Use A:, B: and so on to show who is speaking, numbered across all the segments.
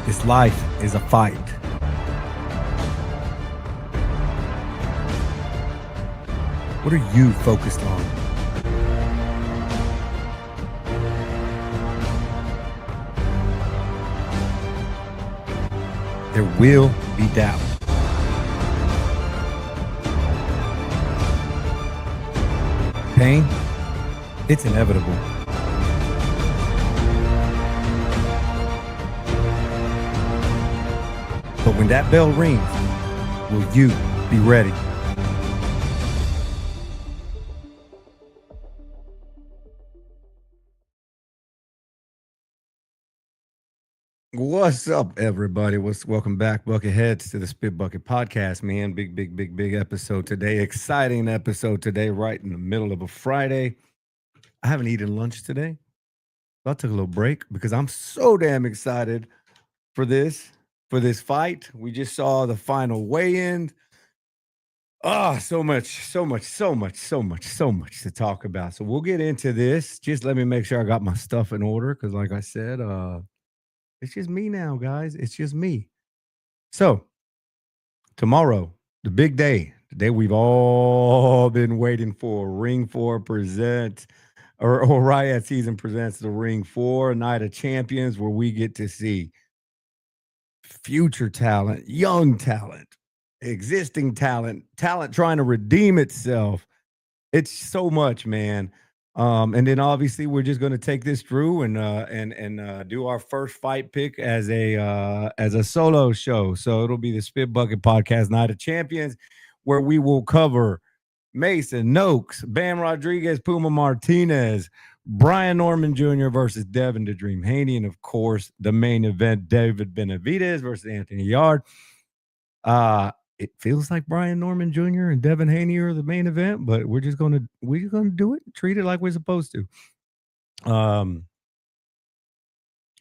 A: This life is a fight. What are you focused on? There will be doubt. Pain, it's inevitable. But when that bell rings, will you be ready? What's up, everybody? Welcome back, Bucketheads, to the Spit Bucket Podcast, man. Big episode today. Exciting episode today, right in the middle of a Friday. I haven't eaten lunch today. So I took a little break because I'm so damn excited for this fight. We just saw the final weigh-in. So much to talk about. So we'll get into this. Just let me make sure I got my stuff in order because, like I said, it's just me now, guys. It's just me. So tomorrow, the big day, the day we've all been waiting for, Ring 4 presents, or Riot Season presents the Ring 4 Night of Champions, where we get to see future talent, young talent, existing talent trying to redeem itself. It's so much, man. And then obviously we're just going to take this through and do our first fight pick as a solo show. So it'll be the Spit Bucket Podcast Night of Champions, where we will cover Mason Noakes, Bam Rodriguez, Puma Martinez, Brian Norman Jr. versus Devin the Dream Haney, and of course the main event, David Benavidez versus Anthony Yard. It feels like Brian Norman Jr. and Devin Haney are the main event, but we're gonna do it, treat it like we're supposed to.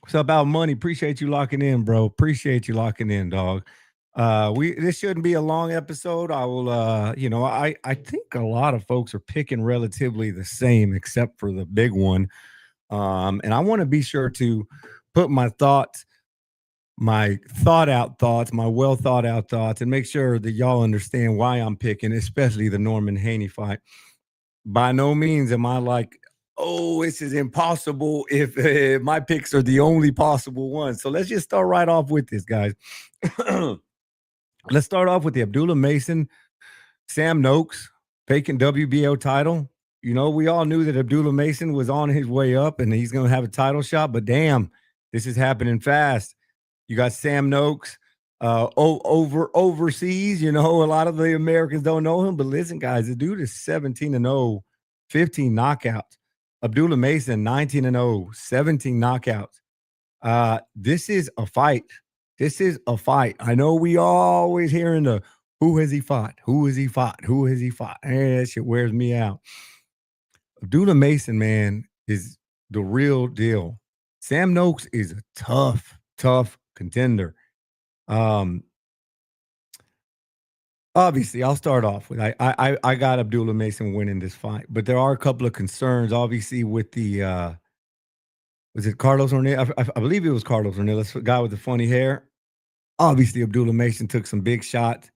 A: So about money, appreciate you locking in, bro. Appreciate you locking in, dog. This shouldn't be a long episode. I will I think a lot of folks are picking relatively the same, except for the big one. And I want to be sure to put my thoughts, my thought out thoughts, my well thought out thoughts, and make sure that y'all understand why I'm picking, especially the Norman Haney fight. By no means am I like, oh, this is impossible if my picks are the only possible ones. So let's just start right off with this, guys. Let's start off with the Abdullah Mason, Sam Noakes, vacant WBO title. You know, we all knew that Abdullah Mason was on his way up and he's going to have a title shot, but damn, this is happening fast. You got Sam Noakes overseas. You know, a lot of the Americans don't know him, but listen, guys, the dude is 17-0, 15 knockouts. Abdullah Mason, 19-0, 17 knockouts. This is a fight. This is a fight. I know we always hearing the who has he fought? Who has he fought? Who has he fought? Hey, that shit wears me out. Abdullah Mason, man, is the real deal. Sam Noakes is a tough contender. Obviously, I'll start off with I got Abdullah Mason winning this fight, but there are a couple of concerns, obviously, with the was it Carlos Ornelas? I believe it was Carlos Ornelas, the guy with the funny hair. Obviously, Abdullah Mason took some big shots.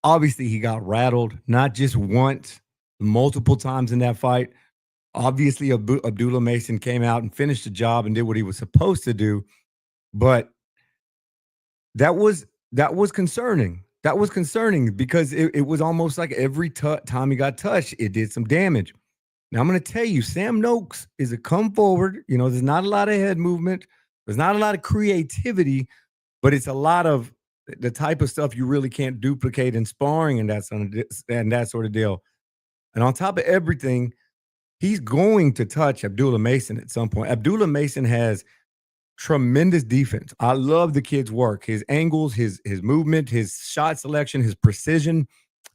A: Obviously, he got rattled, not just once, multiple times in that fight. Obviously, Abdullah Mason came out and finished the job and did what he was supposed to do, but that was concerning. That was concerning because it was almost like every time he got touched, it did some damage. Now, I'm going to tell you, Sam Noakes is a come forward. You know, there's not a lot of head movement. There's not a lot of creativity, but it's a lot of the type of stuff you really can't duplicate in sparring and that sort of deal. And on top of everything, he's going to touch Abdullah Mason at some point. Abdullah Mason has tremendous defense. I love the kid's work, his angles, his movement, his shot selection, his precision.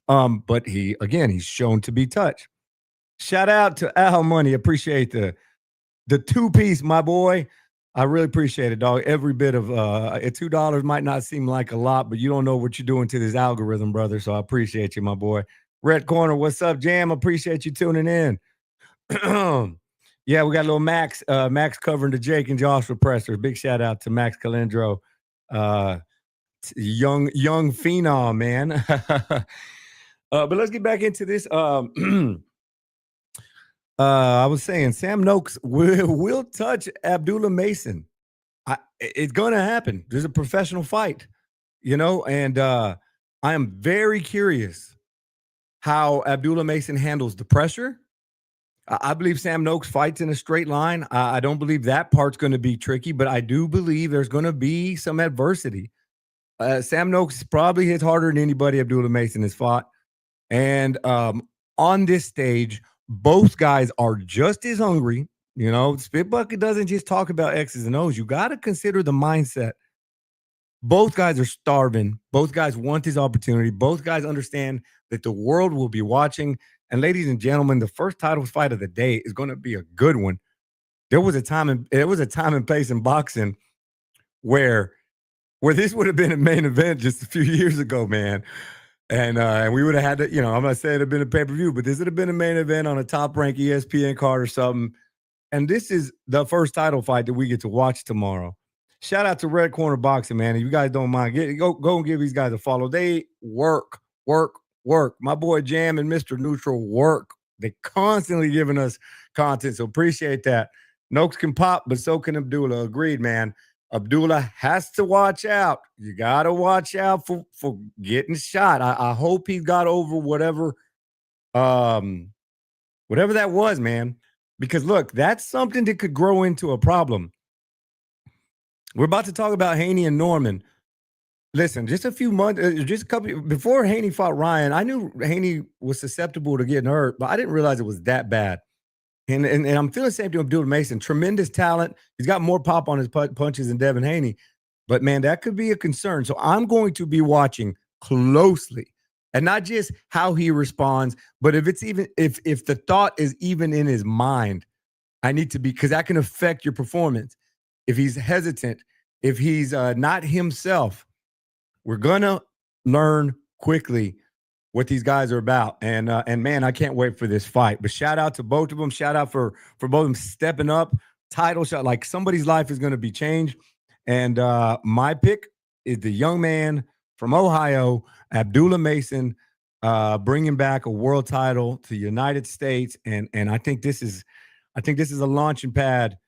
A: But he's shown to be touched. Shout out to Al Money. Appreciate the two-piece, my boy. I really appreciate it, dog. Every bit of $2 might not seem like a lot, but you don't know what you're doing to this algorithm, brother. So I appreciate you, my boy. Red Corner, what's up, Jam? Appreciate you tuning in. Yeah, we got a little Max covering the Jake and Joshua pressers. Big shout out to Max Calendro. Uh, young phenom, man. But let's get back into this. I was saying Sam Noakes will touch Abdullah Mason. It's going to happen. There's a professional fight, and I am very curious how Abdullah Mason handles the pressure. I believe Sam Noakes fights in a straight line. I don't believe that part's going to be tricky, but I do believe there's going to be some adversity. Sam Noakes probably hits harder than anybody Abdullah Mason has fought. And on this stage, both guys are just as hungry. Spit Bucket doesn't just talk about X's and O's. You got to consider the mindset. Both guys are starving. Both guys want this opportunity. Both guys understand that the world will be watching. And ladies and gentlemen, the first title fight of the day is going to be a good one. There was a time and place in boxing where this would have been a main event just a few years ago, man. And we would have had to, I'm not saying it'd have been a pay-per-view, but this would have been a main event on a top-ranked ESPN card or something. And this is the first title fight that we get to watch tomorrow. Shout out to Red Corner Boxing, man. If you guys don't mind, go and give these guys a follow. They work. My boy Jam and Mr. Neutral work. They constantly giving us content, so appreciate that. Noakes can pop, but so can Abdullah. Agreed, man. Abdullah has to watch out. You got to watch out for getting shot. I hope he got over whatever that was, man. Because look, that's something that could grow into a problem. We're about to talk about Haney and Norman. Listen, just a few months, just a couple before Haney fought Ryan, I knew Haney was susceptible to getting hurt, but I didn't realize it was that bad. And I'm feeling the same thing with Abdullah Mason. Tremendous talent. He's got more pop on his punches than Devin Haney. But, man, that could be a concern. So I'm going to be watching closely. And not just how he responds, but if the thought is even in his mind, I need to be, because that can affect your performance. If he's hesitant, if he's not himself, we're going to learn quickly what these guys are about. And man, I can't wait for this fight. But shout out to both of them. Shout out for both of them stepping up. Title shot. Like, somebody's life is going to be changed. And my pick is the young man from Ohio, Abdullah Mason, bringing back a world title to the United States. And I think this is a launching pad.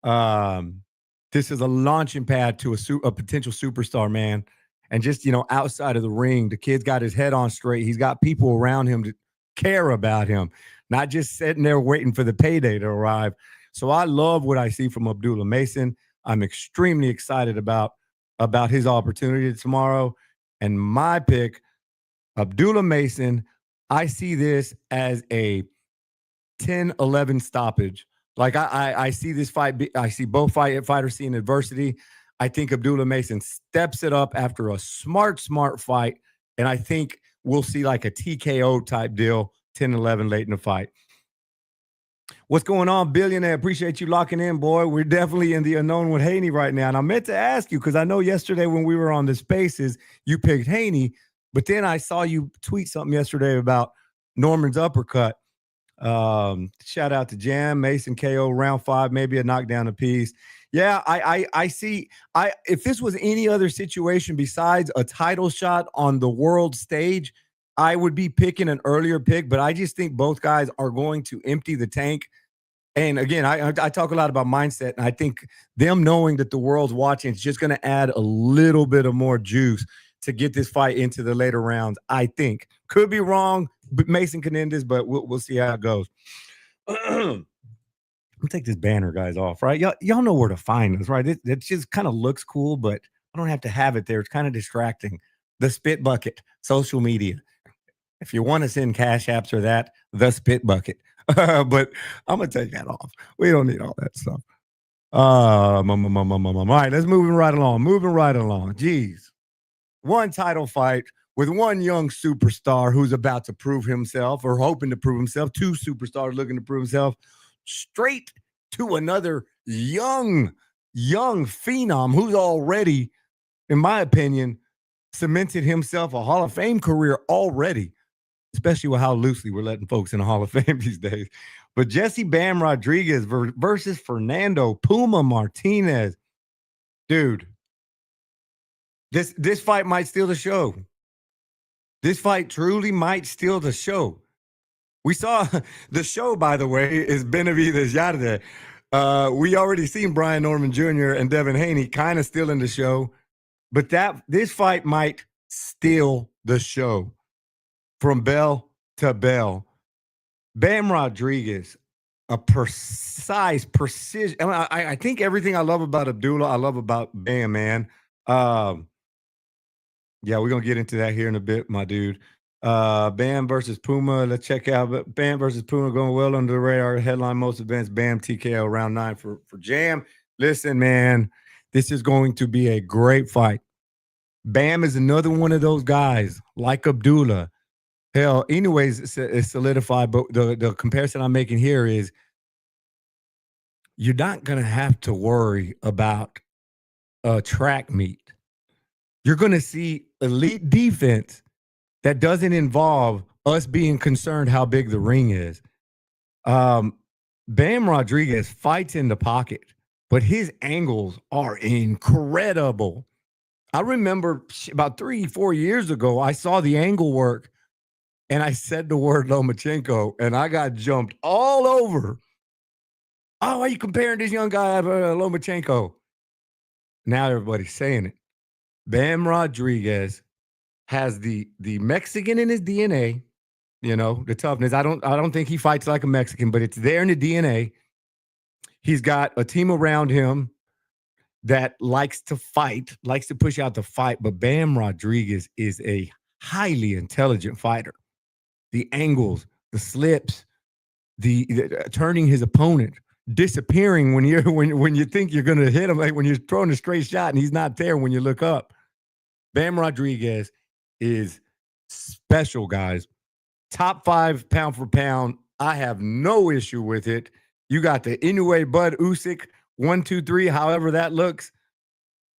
A: This is a launching pad to a potential superstar, man. And just, outside of the ring, the kid's got his head on straight. He's got people around him to care about him, not just sitting there waiting for the payday to arrive. So I love what I see from Abdullah Mason. I'm extremely excited about his opportunity tomorrow. And my pick, Abdullah Mason, I see this as a 10-11 stoppage. Like, I see this fight. I see both fighters seeing adversity. I think Abdullah Mason steps it up after a smart fight. And I think we'll see like a TKO type deal, 10-11 late in the fight. What's going on, Billionaire? Appreciate you locking in, boy. We're definitely in the unknown with Haney right now. And I meant to ask you, because I know yesterday when we were on the Spaces, you picked Haney. But then I saw you tweet something yesterday about Norman's uppercut. Shout out to Jam, Mason KO, round 5, maybe a knockdown apiece. Yeah, I see. If this was any other situation besides a title shot on the world stage, I would be picking an earlier pick. But I just think both guys are going to empty the tank. And again, I talk a lot about mindset, and I think them knowing that the world's watching is just going to add a little bit of more juice to get this fight into the later rounds. I think could be wrong, but Mason can end this, but we'll see how it goes. Let me take this banner, guys, off, right? Y'all know where to find us, right? It just kind of looks cool, but I don't have to have it there. It's kind of distracting. The Spit Bucket, social media. If you want to send cash apps or that, the Spit Bucket. But I'm going to take that off. We don't need all that stuff. All right, let's move right along. Jeez. One title fight with one young superstar who's about to prove himself or hoping to prove himself. Two superstars looking to prove himself. Straight to another young phenom who's already, in my opinion, cemented himself a Hall of Fame career already, especially with how loosely we're letting folks in the Hall of Fame these days. But Jesse Bam Rodriguez versus Fernando Puma Martinez. Dude, This fight might steal the show. This fight truly might steal the show. We saw the show, by the way, is Benavidez Yarde. We already seen Brian Norman Jr. and Devin Haney kind of stealing the show, but this fight might steal the show from bell to bell. Bam Rodriguez, a precise precision. I think everything I love about Abdullah, I love about Bam, man. Yeah, we're gonna get into that here in a bit, my dude. Bam versus Puma. Let's check out Bam versus Puma going well under the radar. Headline most events. Bam TKO round 9 for Jam. Listen, man, this is going to be a great fight. Bam is another one of those guys like Abdullah. Hell, anyways, it's solidified. But the comparison I'm making here is you're not gonna have to worry about a track meet. You're gonna see elite defense that doesn't involve us being concerned how big the ring is. Bam Rodriguez fights in the pocket, but his angles are incredible. I remember about 3-4 years ago, I saw the angle work and I said the word Lomachenko and I got jumped all over. Oh, are you comparing this young guy to Lomachenko? Now everybody's saying it. Bam Rodriguez has the Mexican in his DNA, you know, the toughness. I don't think he fights like a Mexican, but it's there in the DNA. He's got a team around him that likes to fight, likes to push out the fight, but Bam Rodriguez is a highly intelligent fighter. The angles, the slips, the turning his opponent, disappearing when you think you're going to hit him, like when you're throwing a straight shot and he's not there when you look up. Bam Rodriguez is special, guys. Top 5 pound for pound. I have no issue with it. You got the Inoue Bud Usyk 1, 2, 3, however that looks.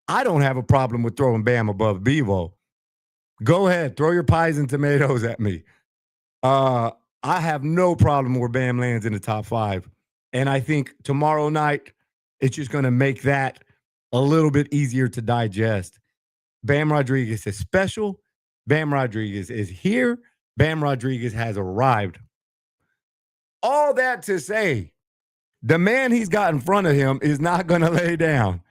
A: I don't have a problem with throwing Bam above Bevo. Go ahead, throw your pies and tomatoes at me. I have no problem where Bam lands in the top 5. And I think tomorrow night, it's just going to make that a little bit easier to digest. Bam Rodriguez is special. Bam Rodriguez is here. Bam Rodriguez has arrived. All that to say, the man he's got in front of him is not going to lay down.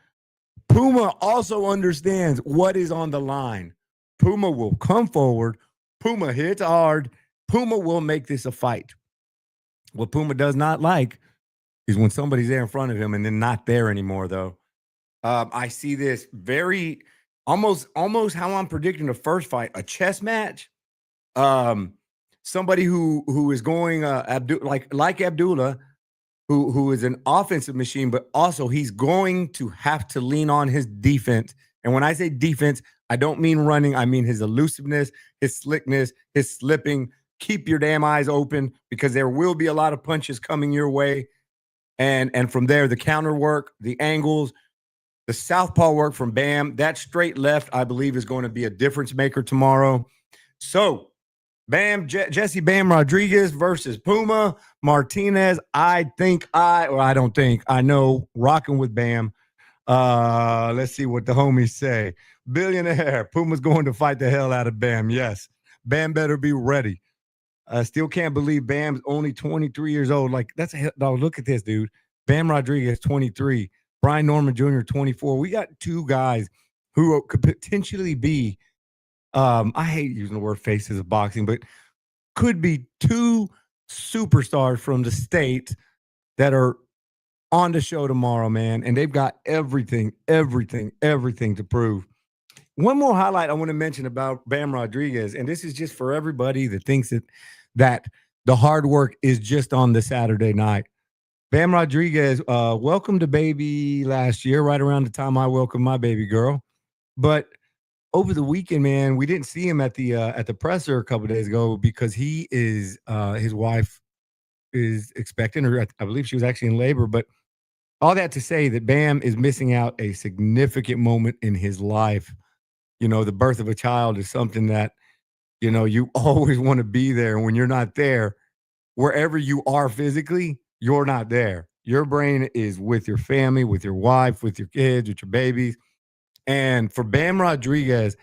A: Puma also understands what is on the line. Puma will come forward. Puma hits hard. Puma will make this a fight. What Puma does not like is when somebody's there in front of him and then not there anymore, though. I see this very almost how I'm predicting the first fight, a chess match. Somebody who is going like Abdullah, who is an offensive machine, but also he's going to have to lean on his defense. And when I say defense, I don't mean running. I mean his elusiveness, his slickness, his slipping. Keep your damn eyes open because there will be a lot of punches coming your way. And from there, the counter work, the angles, the southpaw work from Bam, that straight left, I believe, is going to be a difference maker tomorrow. So, Jesse Bam Rodriguez versus Puma Martinez. I know, rocking with Bam. Let's see what the homies say. Billionaire, Puma's going to fight the hell out of Bam. Yes, Bam better be ready. I still can't believe Bam's only 23 years old. Like, look at this, dude. Bam Rodriguez, 23. Brian Norman Jr., 24. We got two guys who could potentially be, I hate using the word faces of boxing, but could be two superstars from the state that are on the show tomorrow, man. And they've got everything to prove. One more highlight I want to mention about Bam Rodriguez, and this is just for everybody that thinks that the hard work is just on the Saturday night. Bam Rodriguez welcomed a baby last year, right around the time I welcomed my baby girl. But over the weekend, man, we didn't see him at the presser a couple of days ago because he is his wife is expecting, or I believe she was actually in labor. But all that to say that Bam is missing out a significant moment in his life. You know, the birth of a child is something that, you know, you always want to be there. And when you're not there, wherever you are physically, you're not there. Your brain is with your family, with your wife, with your kids, with your babies. And for Bam Rodriguez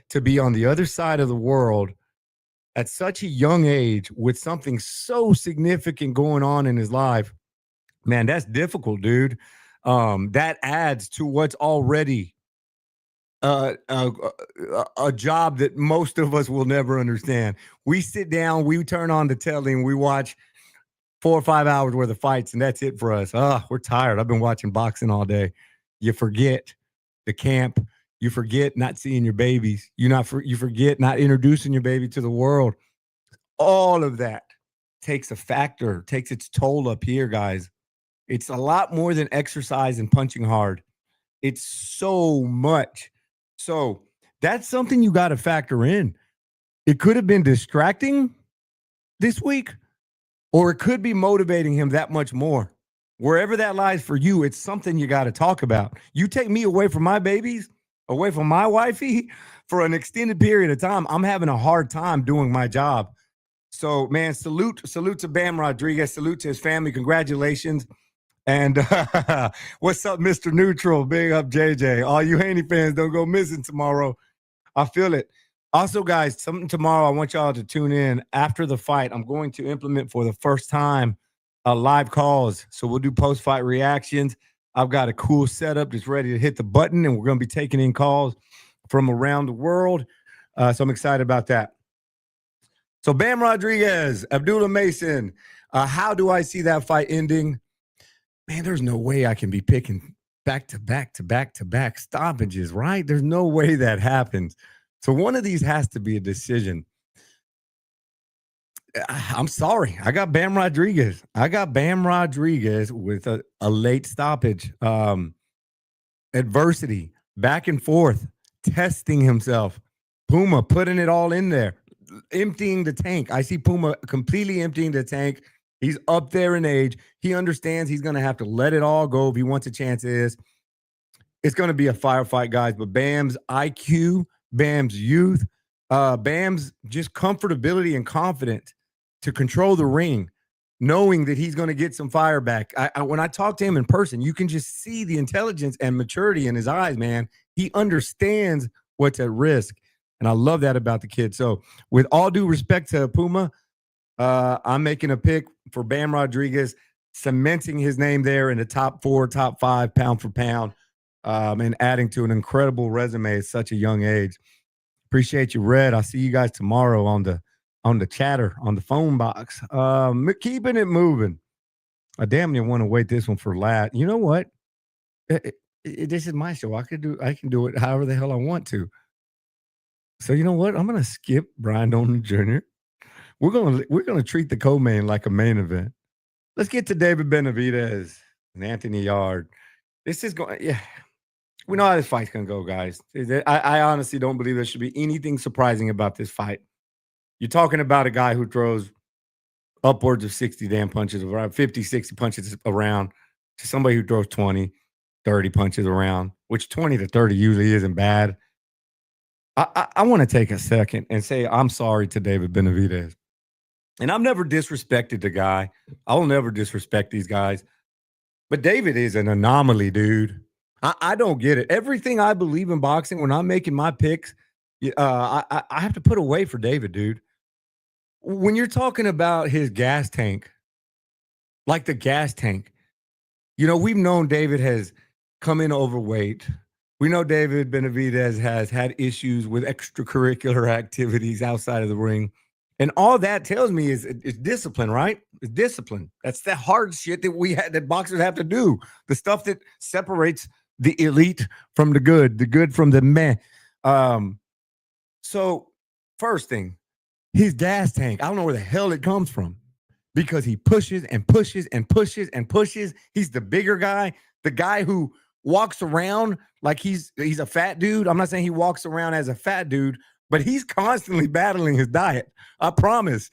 A: to be on the other side of the world at such a young age with something so significant going on in his life, man, that's difficult, dude. That adds to what's already a job that most of us will never understand. We sit down, we turn on the telly, and we watch 4 or 5 hours worth of fights, and that's it for us. We're tired. I've been watching boxing all day. You forget the camp. You forget not seeing your babies. You forget not introducing your baby to the world. All of that takes a factor, takes its toll up here, guys. It's a lot more than exercise and punching hard. It's so much. So that's something you got to factor in. It could have been distracting this week, or it could be motivating him that much more. Wherever that lies for you, it's something you got to talk about. You take me away from my babies, away from my wifey for an extended period of time, I'm having a hard time doing my job. So, man, salute to Bam Rodriguez. Salute to his family. Congratulations. And what's up, Mr. Neutral? Big up, JJ. All you Haney fans, don't go missing tomorrow. I feel it. Also, guys, something tomorrow I want y'all to tune in. After the fight, I'm going to implement for the first time live calls. So we'll do post-fight reactions. I've got a cool setup that's ready to hit the button, and we're going to be taking in calls from around the world. So I'm excited about that. So Bam Rodriguez, Abdullah Mason, how do I see that fight ending? Man, there's no way I can be picking back-to-back stoppages, right? There's no way that happens. So one of these has to be a decision. I'm sorry. I got Bam Rodriguez. With a late stoppage. Adversity, back and forth, testing himself. Puma putting it all in there, emptying the tank. I see Puma completely emptying the tank. He's up there in age. He understands he's going to have to let it all go if he wants a chance. It's going to be a firefight, guys. But Bam's IQ, Bam's youth, Bam's just comfortability and confidence to control the ring, knowing that he's going to get some fire back. When I talk to him in person, you can just see the intelligence and maturity in his eyes, man. He understands what's at risk. And I love that about the kid. So with all due respect to Puma, I'm making a pick for Bam Rodriguez, cementing his name there in the top 4, top 5, pound for pound, and adding to an incredible resume at such a young age. Appreciate you, Red. I'll see you guys tomorrow on the chatter, on the phone box. Keeping it moving. I damn near want to wait this one for last. You know what? This is my show. I can do it however the hell I want to. So you know what? I'm gonna skip Brian Dolan Jr. We're gonna treat the co-main like a main event. Let's get to David Benavidez and Anthony Yard. This is going, yeah. We know how this fight's gonna go, guys. I honestly don't believe there should be anything surprising about this fight. You're talking about a guy who throws upwards of 60 damn punches around, 50, 60 punches around, to somebody who throws 20, 30 punches around, which 20 to 30 usually isn't bad. I want to take a second and say I'm sorry to David Benavidez. And I've never disrespected the guy. I will never disrespect these guys. But David is an anomaly, dude. I don't get it. Everything I believe in boxing, when I'm making my picks, I have to put away for David, dude. When you're talking about his gas tank, like the gas tank, we've known David has come in overweight. We know David Benavidez has had issues with extracurricular activities outside of the ring. And all that tells me is discipline, right? It's discipline. That's the hard shit that boxers have to do. The stuff that separates the elite from the good from the meh. So first thing, his gas tank, I don't know where the hell it comes from, because he pushes and pushes and pushes and pushes. He's the bigger guy, the guy who walks around like he's a fat dude. I'm not saying he walks around as a fat dude, but he's constantly battling his diet. I promise.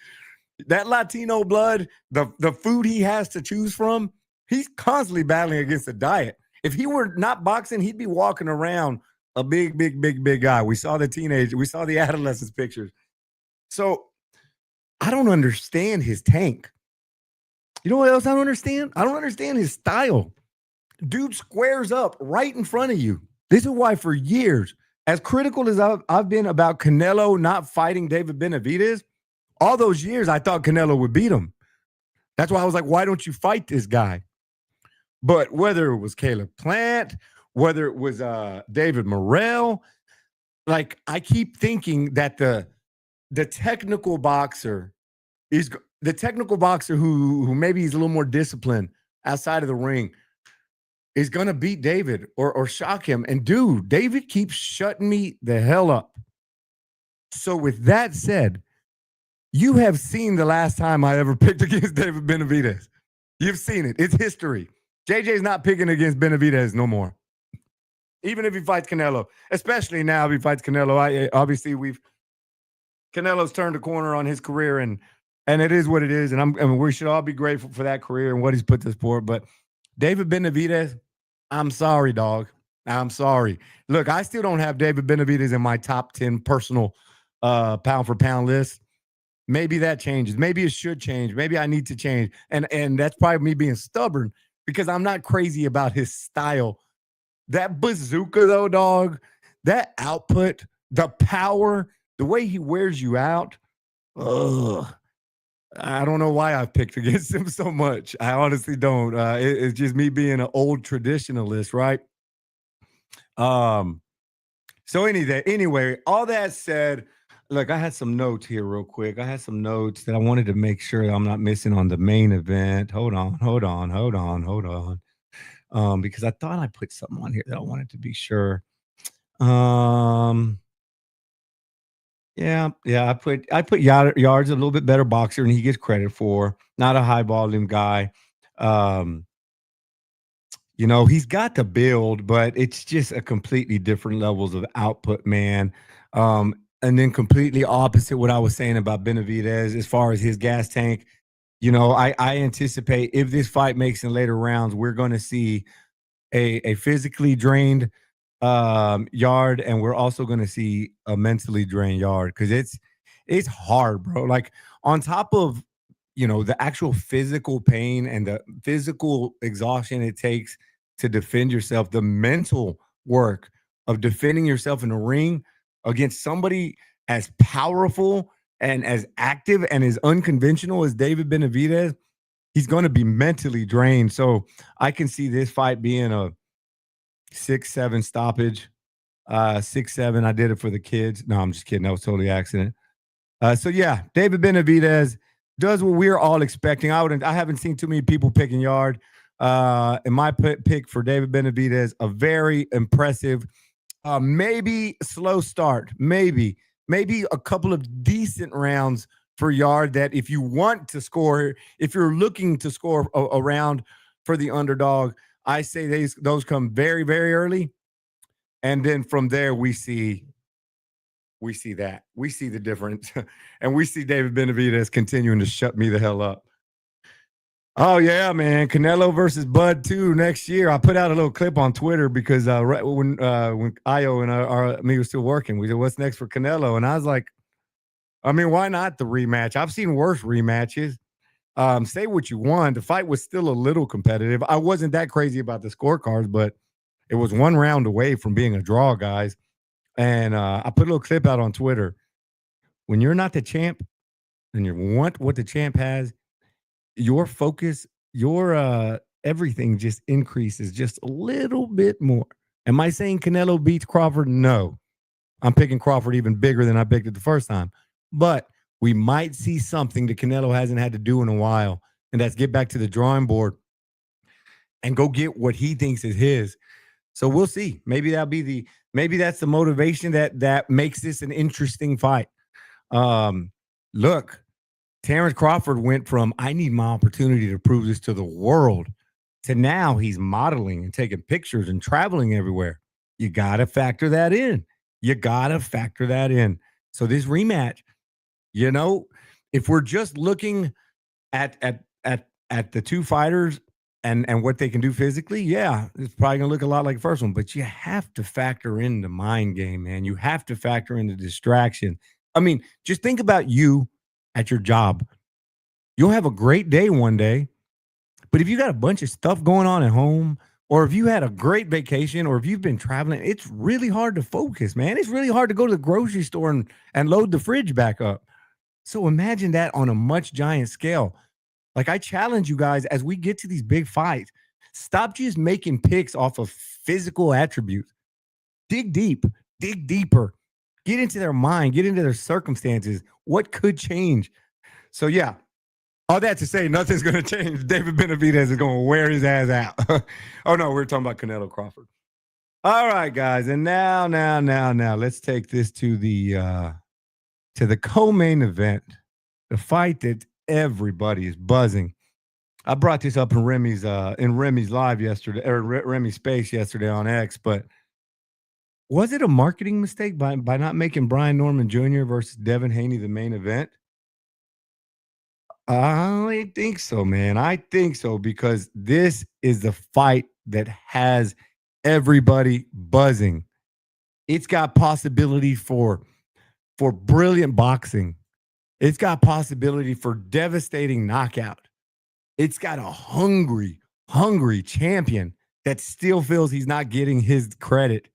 A: That Latino blood, the food he has to choose from, he's constantly battling against the diet. If he were not boxing, he'd be walking around a big guy. We saw the adolescence pictures. So I don't understand his tank. You know what else I don't understand? I don't understand his style. Dude squares up right in front of you. This is why for years, as critical as I've been about Canelo not fighting David Benavidez, all those years I thought Canelo would beat him. That's why I was like, why don't you fight this guy? But whether it was Caleb Plant, whether it was David Morrell, like I keep thinking that the technical boxer is the technical boxer who maybe he's a little more disciplined outside of the ring is gonna beat David or shock him. And dude, David keeps shutting me the hell up. So with that said, you have seen the last time I ever picked against David Benavidez. You've seen it. It's history. JJ's not picking against Benavidez no more. Even if he fights Canelo, especially now if he fights Canelo. Obviously Canelo's turned a corner on his career and it is what it is. And we should all be grateful for that career and what he's put to sport. But David Benavidez, I'm sorry, dog. I'm sorry. Look, I still don't have David Benavidez in my top 10 personal pound for pound list. Maybe that changes. Maybe it should change. Maybe I need to change. And that's probably me being stubborn because I'm not crazy about his style. That bazooka, though, dog, that output, the power, the way he wears you out. Ugh. I don't know why I picked against him so much. I honestly don't. It's just me being an old traditionalist, right? So anyway, all that said, look, I had some notes here real quick. I had some notes that I wanted to make sure that I'm not missing on the main event. Hold on. Because I thought I put something on here that I wanted to be sure. Yeah. I put Yards a little bit better boxer and he gets credit for. Not a high volume guy. He's got the build, but it's just a completely different levels of output, man. And then completely opposite what I was saying about Benavidez as far as his gas tank. I anticipate if this fight makes in later rounds, we're going to see a physically drained Yard, and we're also going to see a mentally drained Yard because it's hard, bro. Like on top of the actual physical pain and the physical exhaustion it takes to defend yourself, the mental work of defending yourself in the ring against somebody as powerful and as active and as unconventional as David Benavidez, he's going to be mentally drained. So I can see this fight being a 6-7 stoppage. 6-7. I did it for the kids. No, I'm just kidding. That was totally accident. So yeah, David Benavidez does what we're all expecting. I haven't seen too many people picking Yard. In my pick for David Benavidez, a very impressive, maybe slow start, maybe a couple of decent rounds for Yard. That if you want to score, if you're looking to score a round for the underdog, I say those come very, very early, and then from there we see the difference, and we see David Benavidez continuing to shut me the hell up. Oh yeah, man! Canelo versus Bud 2 next year. I put out a little clip on Twitter because right when Io and me were still working, we said, "What's next for Canelo?" And I was like, "I mean, why not the rematch? I've seen worse rematches. Say what you want. The fight was still a little competitive. I wasn't that crazy about the scorecards, but it was one round away from being a draw, guys." And I put a little clip out on Twitter. When you're not the champ and you want what the champ has, your focus, your everything just increases just a little bit more. Am I saying Canelo beats Crawford? No. I'm picking Crawford even bigger than I picked it the first time. But we might see something that Canelo hasn't had to do in a while, and that's get back to the drawing board and go get what he thinks is his. So we'll see. Maybe that's the motivation that makes this an interesting fight. Look, Terrence Crawford went from I need my opportunity to prove this to the world to now he's modeling and taking pictures and traveling everywhere. You got to factor that in. So this rematch, if we're just looking at the two fighters and what they can do physically, yeah, it's probably gonna look a lot like the first one. But you have to factor in the mind game, man. You have to factor in the distraction. I mean, just think about you at your job. You'll have a great day one day, but if you got a bunch of stuff going on at home, or if you had a great vacation, or if you've been traveling, it's really hard to focus, man. It's really hard to go to the grocery store and load the fridge back up. So imagine that on a much giant scale. Like, I challenge you guys as we get to these big fights, stop just making picks off of physical attributes. Dig deep, dig deeper, get into their mind, get into their circumstances. What could change? So, yeah, all that to say, nothing's going to change. David Benavidez is going to wear his ass out. Oh, no, we're talking about Canelo Crawford. All right, guys. And now, let's take this to the co-main event, the fight that everybody is buzzing. I brought this up in Remy's live yesterday, or Remy's space yesterday on X, but was it a marketing mistake by not making Brian Norman Jr. versus Devin Haney the main event? I think so, man. I think so, because this is the fight that has everybody buzzing. It's got possibility for brilliant boxing. It's got possibility for devastating knockout. It's got a hungry champion that still feels he's not getting his credit.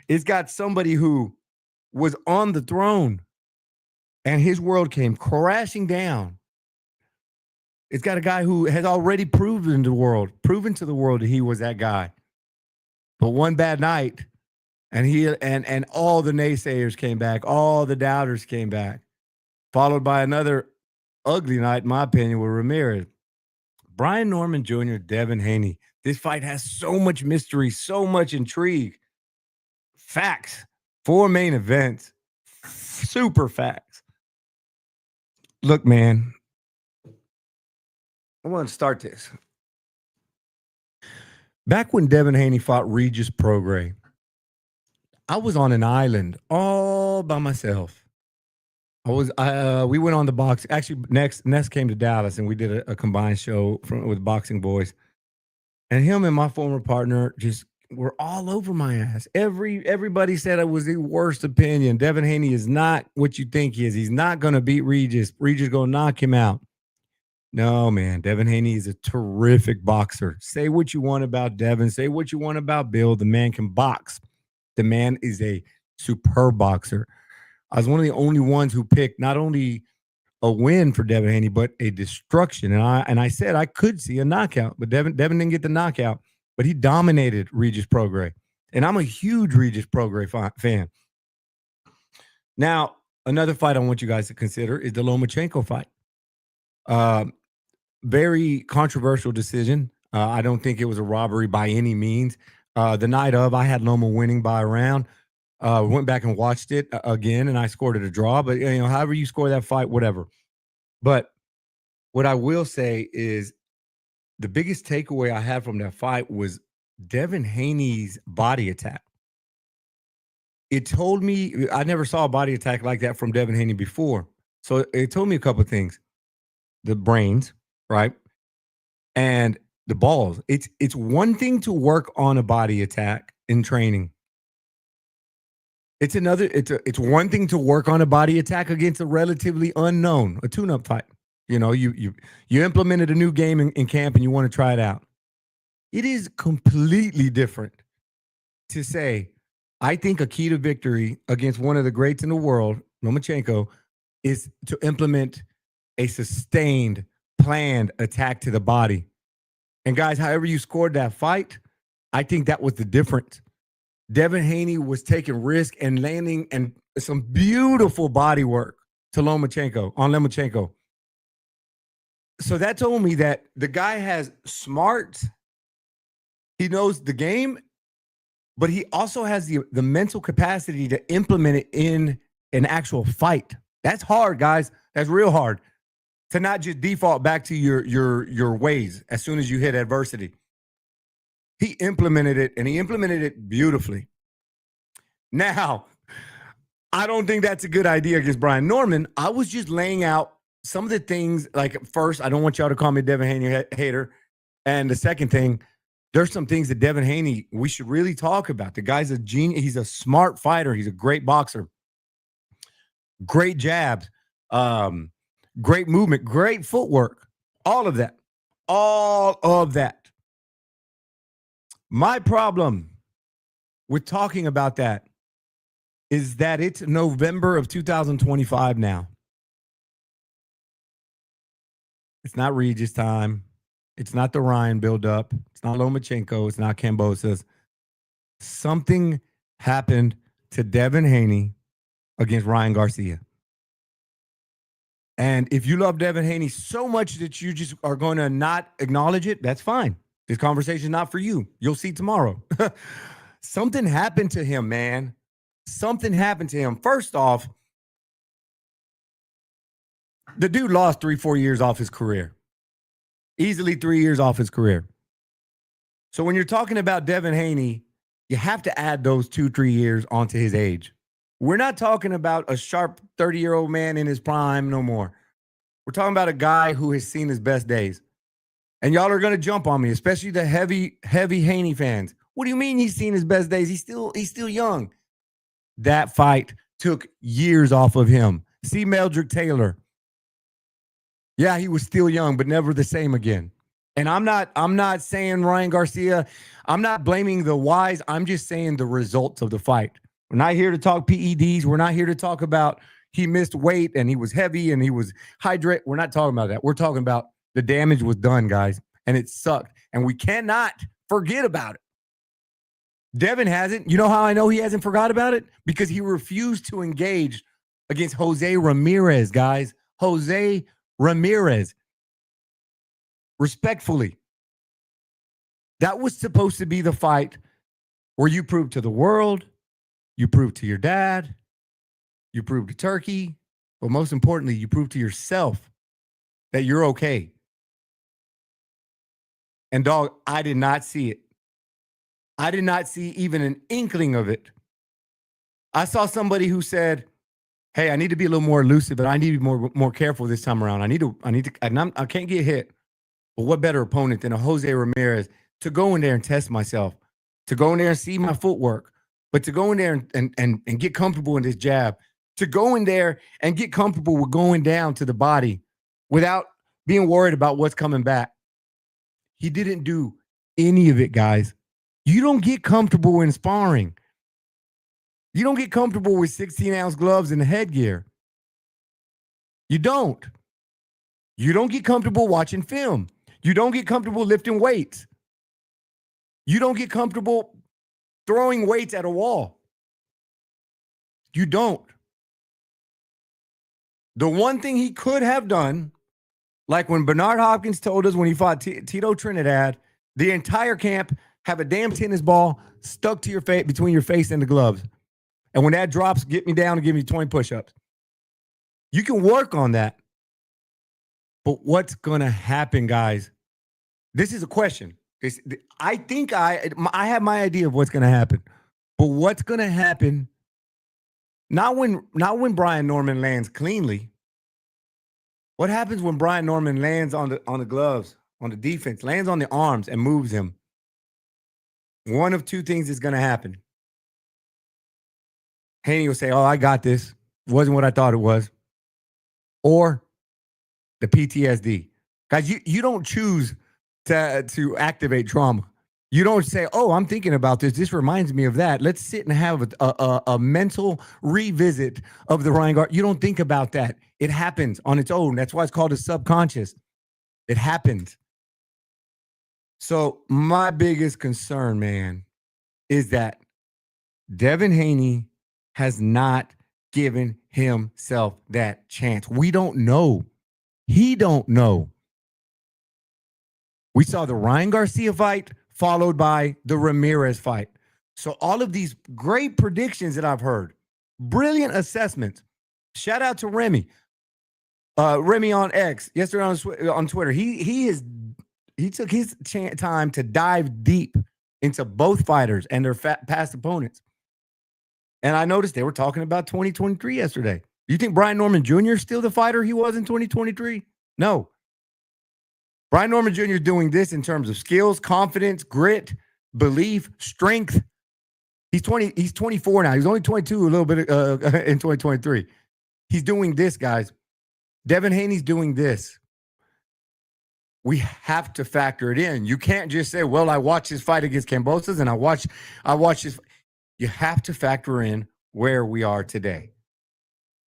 A: It's got somebody who was on the throne and his world came crashing down. It's got a guy who has already proven to the world that he was that guy. But one bad night, and all the naysayers came back, all the doubters came back, followed by another ugly night, in my opinion, with Ramirez. Brian Norman Jr., Devin Haney. This fight has so much mystery, so much intrigue. Facts. 4 main events. Super facts. Look, man, I want to start this. Back when Devin Haney fought Regis Prograis, I was on an island all by myself. We went on the box. Actually, Ness came to Dallas and we did a combined show with Boxing Boys. And him and my former partner just were all over my ass. Everybody said it was the worst opinion. Devin Haney is not what you think he is. He's not going to beat Regis. Regis going to knock him out. No, man. Devin Haney is a terrific boxer. Say what you want about Devin. Say what you want about Bill. The man can box. The man is a superb boxer. I was one of the only ones who picked not only a win for Devin Haney, but a destruction. And I said I could see a knockout, but Devin didn't get the knockout, but he dominated Regis Prograis. And I'm a huge Regis Prograis fan. Now, another fight I want you guys to consider is the Lomachenko fight. Very controversial decision. I don't think it was a robbery by any means. The night of, I had Loma winning by a round. Went back and watched it again, and I scored it a draw. But however you score that fight, whatever. But what I will say is the biggest takeaway I had from that fight was Devin Haney's body attack. It told me I never saw a body attack like that from Devin Haney before. So it told me a couple of things: the brains, right, and the balls. It's one thing to work on a body attack in training. It's one thing to work on a body attack against a relatively unknown, a tune-up fight. You implemented a new game in camp and you want to try it out. It is completely different to say, I think a key to victory against one of the greats in the world, Lomachenko, is to implement a sustained, planned attack to the body. And guys, however you scored that fight, I think that was the difference. Devin Haney was taking risk and landing and some beautiful body work to Lomachenko. So that told me that the guy has smarts. He knows the game, but he also has the mental capacity to implement it in an actual fight. That's hard, guys. That's real hard. To not just default back to your ways as soon as you hit adversity. He implemented it, and he implemented it beautifully. Now, I don't think that's a good idea against Brian Norman. I was just laying out some of the things, like, first, I don't want y'all to call me a Devin Haney hater. And the second thing, there's some things that Devin Haney, we should really talk about. The guy's a genius. He's a smart fighter. He's a great boxer. Great jabs. Great movement. Great footwork. All of that. My problem with talking about that is that it's November of 2025 now. It's not Regis time. It's not the Ryan buildup. It's not Lomachenko. It's not Cambosis. Something happened to Devin Haney against Ryan Garcia. And if you love Devin Haney so much that you just are going to not acknowledge it, that's fine. This conversation is not for you. You'll see tomorrow. Something happened to him, man. Something happened to him. First off, the dude lost 3-4 years off his career. Easily 3 years off his career. So when you're talking about Devin Haney, you have to add those 2-3 years onto his age. We're not talking about a sharp 30-year-old man in his prime no more. We're talking about a guy who has seen his best days. And y'all are going to jump on me, especially the heavy Haney fans. What do you mean he's seen his best days? He's still young. That fight took years off of him. See Meldrick Taylor. Yeah, he was still young, but never the same again. And I'm not saying Ryan Garcia. I'm not blaming the whys. I'm just saying the results of the fight. We're not here to talk PEDs. We're not here to talk about he missed weight and he was heavy and he was hydrated. We're not talking about that. We're talking about the damage was done, guys, and it sucked. And we cannot forget about it. Devin hasn't. You know how I know he hasn't forgot about it? Because he refused to engage against Jose Ramirez, guys. Jose Ramirez. Respectfully. That was supposed to be the fight where you prove to the world, you prove to your dad, you prove to Turkey, but most importantly, you prove to yourself that you're okay. And dog, I did not see it. I did not see even an inkling of it. I saw somebody who said, hey, I need to be a little more elusive, and I need to be more careful this time around. I can't get hit. But what better opponent than a Jose Ramirez to go in there and test myself, to go in there and see my footwork, but to go in there and get comfortable in this jab, to go in there and get comfortable with going down to the body without being worried about what's coming back. He didn't do any of it, guys. You don't get comfortable in sparring. You don't get comfortable with 16-ounce gloves and the headgear. You don't. You don't get comfortable watching film. You don't get comfortable lifting weights. You don't get comfortable throwing weights at a wall. You don't. The one thing he could have done, like when Bernard Hopkins told us when he fought Tito Trinidad, the entire camp have a damn tennis ball stuck to your face, between your face and the gloves. And when that drops, get me down and give me 20 push-ups. You can work on that. But what's going to happen, guys? This is a question. I think I have my idea of what's going to happen. But what's going to happen, not when Brian Norman lands cleanly. What happens when Brian Norman lands on the gloves, on the defense, lands on the arms and moves him? One of two things is going to happen. Haney will say, oh, I got this. It wasn't what I thought it was. Or the PTSD. Guys, you don't choose to activate trauma. You don't say, oh, I'm thinking about this. This reminds me of that. Let's sit and have a mental revisit of the Ryan Garcia. You don't think about that. It happens on its own. That's why it's called a subconscious. It happens. So my biggest concern, man, is that Devin Haney has not given himself that chance. We don't know. He don't know. We saw the Ryan Garcia fight followed by the Ramirez fight. So all of these great predictions that I've heard, brilliant assessments. Shout out to Remy. Remy on X, yesterday on Twitter. He took his time to dive deep into both fighters and their past opponents. And I noticed they were talking about 2023 yesterday. Do you think Brian Norman Jr. is still the fighter he was in 2023? No. Brian Norman Jr. is doing this in terms of skills, confidence, grit, belief, strength. He's 24 now. He's only 22 a little bit in 2023. He's doing this, guys. Devin Haney's doing this. we have to factor it in. You can't just say, well, I watched his fight against Kambosos and I watched his. You have to factor in where we are today.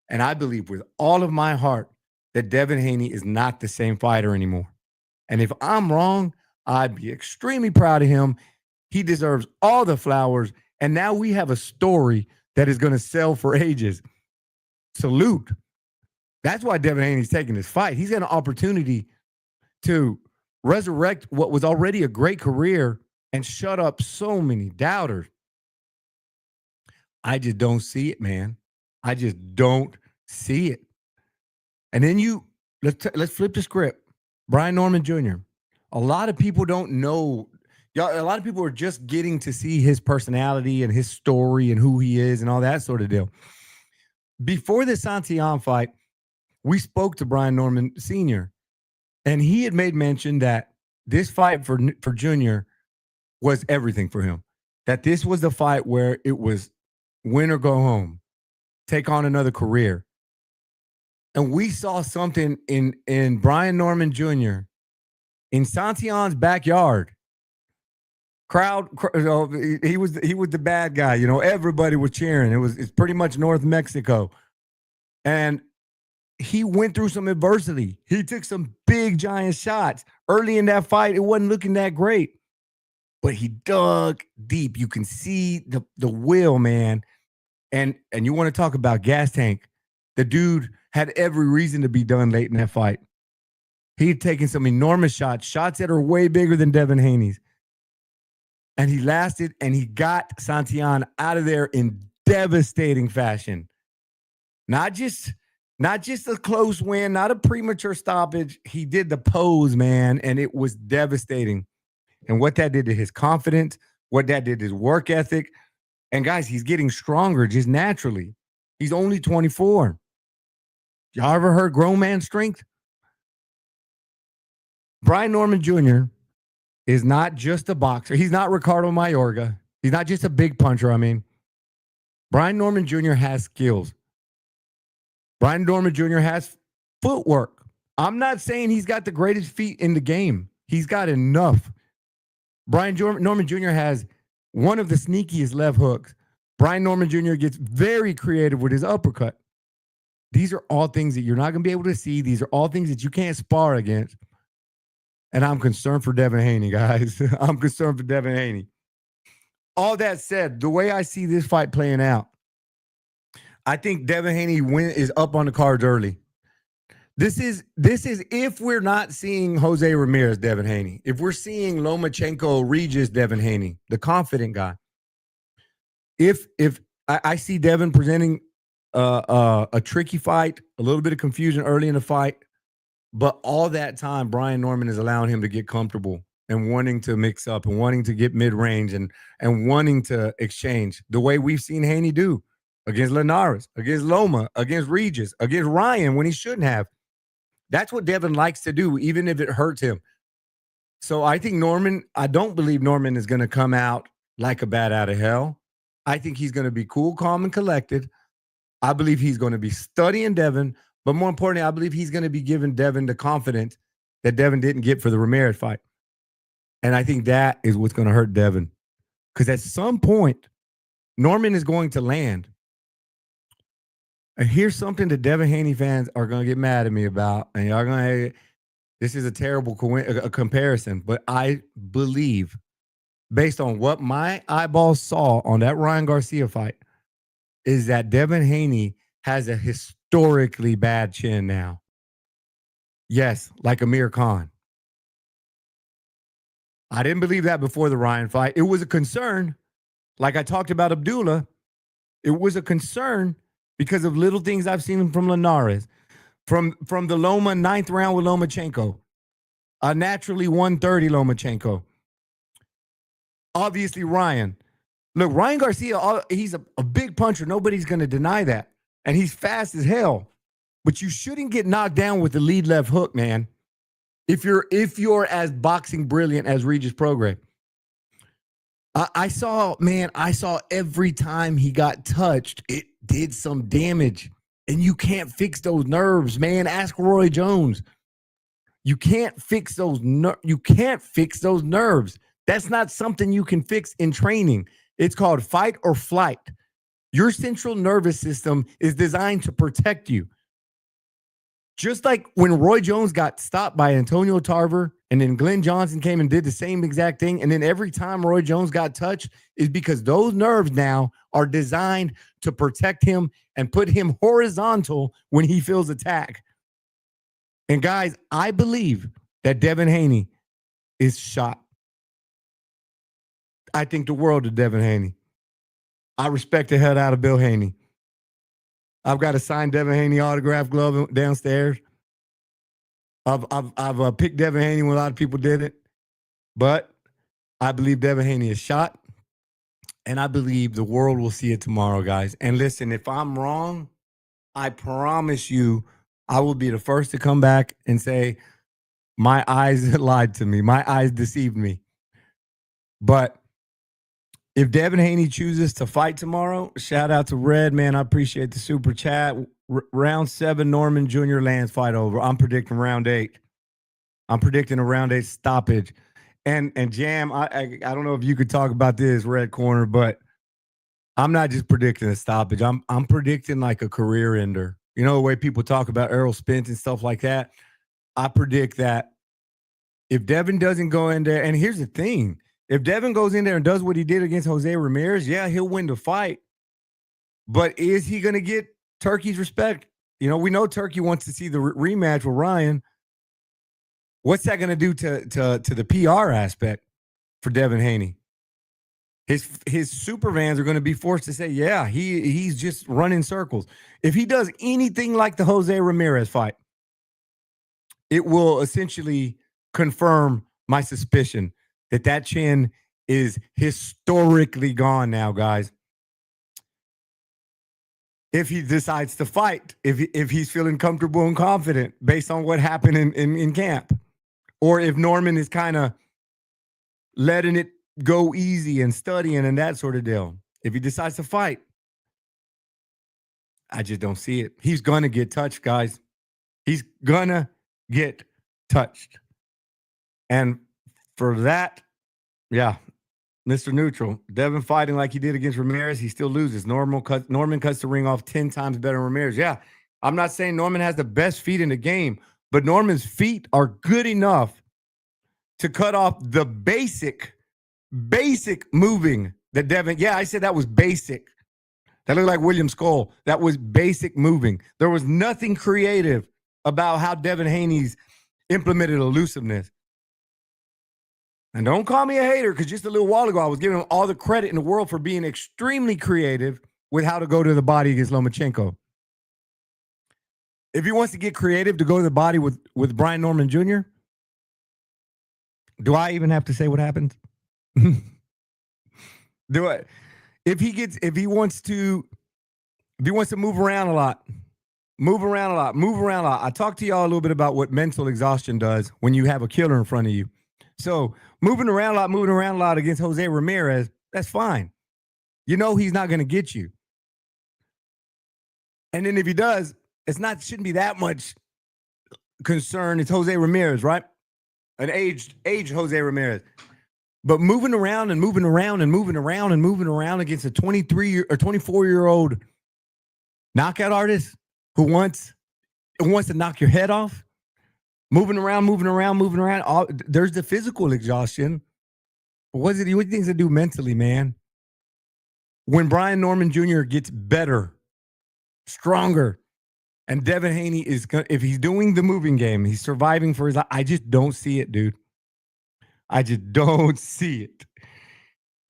A: And I believe with all of my heart that Devin Haney is not the same fighter anymore. And if I'm wrong, I'd be extremely proud of him. He deserves all the flowers. And now we have a story that is going to sell for ages. Salute. That's why Devin Haney's taking this fight. He's got an opportunity to resurrect what was already a great career and shut up so many doubters. I just don't see it, man. I just don't see it. And then let's flip the script. Brian Norman Jr. A lot of people don't know. A lot of people are just getting to see his personality and his story and who he is and all that sort of deal. Before the Santillan fight, we spoke to Brian Norman Sr., and he had made mention that this fight for Junior was everything for him. That this was the fight where it was win or go home, take on another career. And we saw something in Brian Norman Jr. in Santillan's backyard. Crowd, he was the bad guy. You know, everybody was cheering. It's pretty much North Mexico. And he went through some adversity. He took some big, giant shots. Early in that fight, it wasn't looking that great. But he dug deep. You can see the will, man. And you want to talk about gas tank. The dude had every reason to be done late in that fight. He had taken some enormous shots that are way bigger than Devin Haney's. And he lasted, and he got Santillan out of there in devastating fashion. Not just a close win, not a premature stoppage. He did the pose, man, and it was devastating. And what that did to his confidence, what that did to his work ethic. And guys, he's getting stronger just naturally. He's only 24. Y'all ever heard grown man strength? Brian Norman Jr. is not just a boxer. He's not Ricardo Mayorga. He's not just a big puncher. Brian Norman Jr. has skills. Brian Norman Jr. has footwork. I'm not saying he's got the greatest feet in the game. He's got enough. Brian Norman Jr. has one of the sneakiest left hooks. Brian Norman Jr. gets very creative with his uppercut. These are all things that you're not going to be able to see. These are all things that you can't spar against. And I'm concerned for Devin Haney, guys. I'm concerned for Devin Haney. All that said, the way I see this fight playing out, I think Devin Haney is up on the cards early. This is if we're not seeing Jose Ramirez, Devin Haney. If we're seeing Lomachenko, Regis, Devin Haney, the confident guy. If I see Devin presenting a tricky fight, a little bit of confusion early in the fight, but all that time, Brian Norman is allowing him to get comfortable and wanting to mix up and wanting to get mid-range and wanting to exchange the way we've seen Haney do against Linares, against Loma, against Regis, against Ryan when he shouldn't have. That's what Devin likes to do, even if it hurts him. So I think I don't believe Norman is going to come out like a bat out of hell. I think he's going to be cool, calm, and collected. I believe he's going to be studying Devin, but more importantly, I believe he's going to be giving Devin the confidence that Devin didn't get for the Ramirez fight. And I think that is what's going to hurt Devin. Because at some point, Norman is going to land. And here's something that Devin Haney fans are going to get mad at me about. And y'all going to, this is a terrible comparison, but I believe, based on what my eyeballs saw on that Ryan Garcia fight, is that Devin Haney has a historically bad chin now. Yes, like Amir Khan. I didn't believe that before the Ryan fight. It was a concern. Like I talked about Abdullah, it was a concern because of little things I've seen from Linares, from the Loma 9th round with Lomachenko, a naturally 130 Lomachenko. Obviously, Ryan. Look, Ryan Garcia, he's a big puncher. Nobody's going to deny that. And he's fast as hell. But you shouldn't get knocked down with the lead left hook, man. If you're as boxing brilliant as Regis Prograis. I saw every time he got touched, it did some damage. And you can't fix those nerves, man. Ask Roy Jones. You can't fix those. You can't fix those nerves. That's not something you can fix in training. It's called fight or flight. Your central nervous system is designed to protect you. Just like when Roy Jones got stopped by Antonio Tarver and then Glenn Johnson came and did the same exact thing. And then every time Roy Jones got touched is because those nerves now are designed to protect him and put him horizontal when he feels attack. And guys, I believe that Devin Haney is shot. I think the world of Devin Haney. I respect the hell out of Bill Haney. I've got a signed Devin Haney autograph glove downstairs. I've picked Devin Haney when a lot of people did it, but I believe Devin Haney is shot, and I believe the world will see it tomorrow, guys. And listen, if I'm wrong, I promise you, I will be the first to come back and say my eyes lied to me, my eyes deceived me. But if Devin Haney chooses to fight tomorrow, shout out to Red, man. I appreciate the super chat. Round 7, Norman Jr. lands fight over. I'm predicting round 8. I'm predicting a round 8 stoppage. And Jam, I don't know if you could talk about this, Red Corner, but I'm not just predicting a stoppage. I'm predicting like a career ender. You know the way people talk about Errol Spence and stuff like that? I predict that if Devin doesn't go in there, and here's the thing. If Devin goes in there and does what he did against Jose Ramirez, yeah, he'll win the fight. But is he going to get Turkey's respect? You know, we know Turkey wants to see the rematch with Ryan. What's that going to do to the PR aspect for Devin Haney? His super fans are going to be forced to say, yeah, he's just running circles. If he does anything like the Jose Ramirez fight, it will essentially confirm my suspicion that chin is historically gone now, guys. If he decides to fight, if he's feeling comfortable and confident based on what happened in camp, or if Norman is kind of letting it go easy and studying and that sort of deal. If he decides to fight, I just don't see it. He's going to get touched, guys. He's going to get touched. And for that, yeah, Mr. Neutral, Devin fighting like he did against Ramirez, he still loses. Norman cuts the ring off 10 times better than Ramirez. Yeah, I'm not saying Norman has the best feet in the game, but Norman's feet are good enough to cut off the basic moving that Devin. Yeah, I said that was basic. That looked like William Skull. That was basic moving. There was nothing creative about how Devin Haney's implemented elusiveness. And don't call me a hater, because just a little while ago, I was giving him all the credit in the world for being extremely creative with how to go to the body against Lomachenko. If he wants to get creative to go to the body with Brian Norman Jr., do I even have to say what happened? Do I? If he wants to move around a lot. I talked to y'all a little bit about what mental exhaustion does when you have a killer in front of you. So moving around a lot against Jose Ramirez, that's fine. You know he's not going to get you. And then if he does, shouldn't be that much concern. It's Jose Ramirez, right? An aged Jose Ramirez. But moving around against a 23 or 24-year-old knockout artist who wants to knock your head off, moving around. There's the physical exhaustion. But what do you think to do mentally, man? When Brian Norman Jr. gets better, stronger, and Devin Haney if he's doing the moving game, he's surviving for his life. I just don't see it, dude. I just don't see it.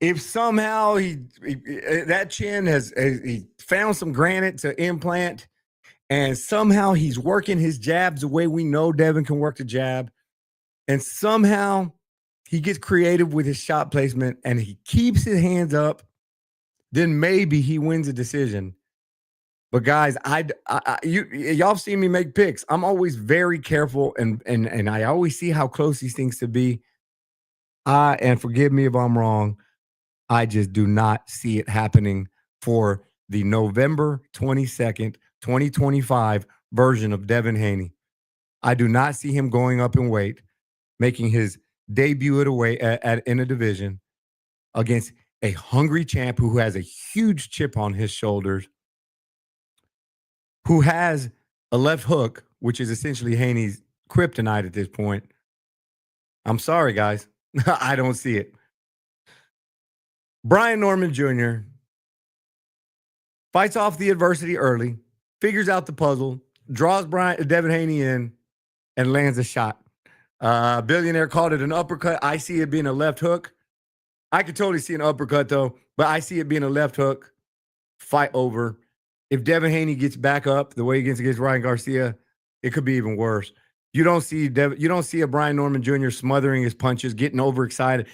A: If somehow that chin he found some granite to implant, and somehow he's working his jabs the way we know Devin can work the jab, and somehow he gets creative with his shot placement and he keeps his hands up, then maybe he wins a decision. But guys, y'all seen me make picks. I'm always very careful, and I always see how close these things to be. And forgive me if I'm wrong, I just do not see it happening for the November 22nd, 2025 version of Devin Haney. I do not see him going up in weight, making his debut at a weight in a division against a hungry champ who has a huge chip on his shoulders, who has a left hook, which is essentially Haney's kryptonite at this point. I'm sorry, guys. I don't see it. Brian Norman Jr. fights off the adversity early, figures out the puzzle, draws Devin Haney in, and lands a shot. Billionaire called it an uppercut. I see it being a left hook. I could totally see an uppercut, though, but I see it being a left hook. Fight over. If Devin Haney gets back up the way he gets against Ryan Garcia, it could be even worse. You don't see a Brian Norman Jr. smothering his punches, getting overexcited.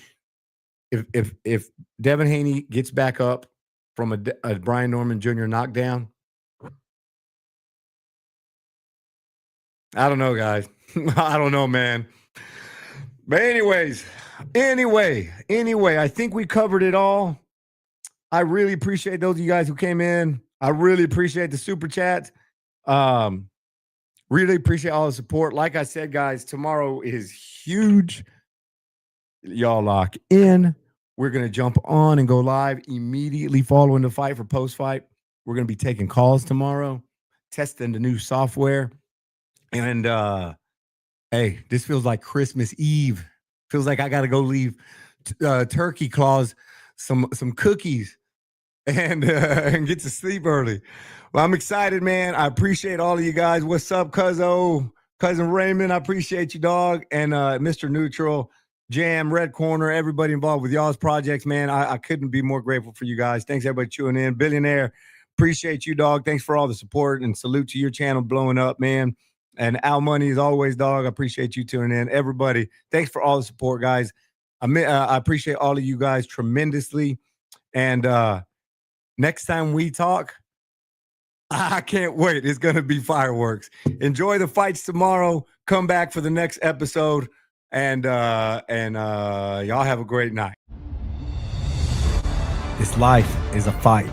A: If Devin Haney gets back up from a Brian Norman Jr. knockdown, I don't know, guys. I don't know, man. But anyway, I think we covered it all. I really appreciate those of you guys who came in. I really appreciate the super chats. Really appreciate all the support. Like I said, guys, tomorrow is huge. Y'all lock in. We're going to jump on and go live immediately following the fight for post-fight. We're going to be taking calls tomorrow, testing the new software. And, hey, this feels like Christmas Eve. Feels like I got to go leave Turkey Claus some cookies and get to sleep early. Well, I'm excited, man. I appreciate all of you guys. What's up, Cousin Raymond? I appreciate you, dog. And Mr. Neutral, Jam, Red Corner, everybody involved with y'all's projects, man. I couldn't be more grateful for you guys. Thanks, everybody tuning in. Billionaire, appreciate you, dog. Thanks for all the support, and salute to your channel blowing up, man. And Al Money, as always, dog, I appreciate you tuning in. Everybody, thanks for all the support, guys. I appreciate all of you guys tremendously. And next time we talk, I can't wait. It's going to be fireworks. Enjoy the fights tomorrow. Come back for the next episode. And y'all have a great night. This life is a fight.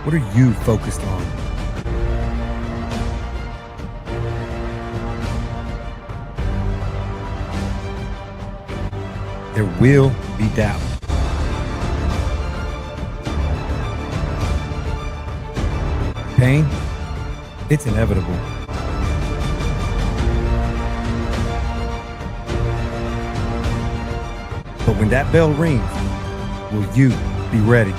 A: What are you focused on? There will be doubt. Pain, it's inevitable. But when that bell rings, will you be ready?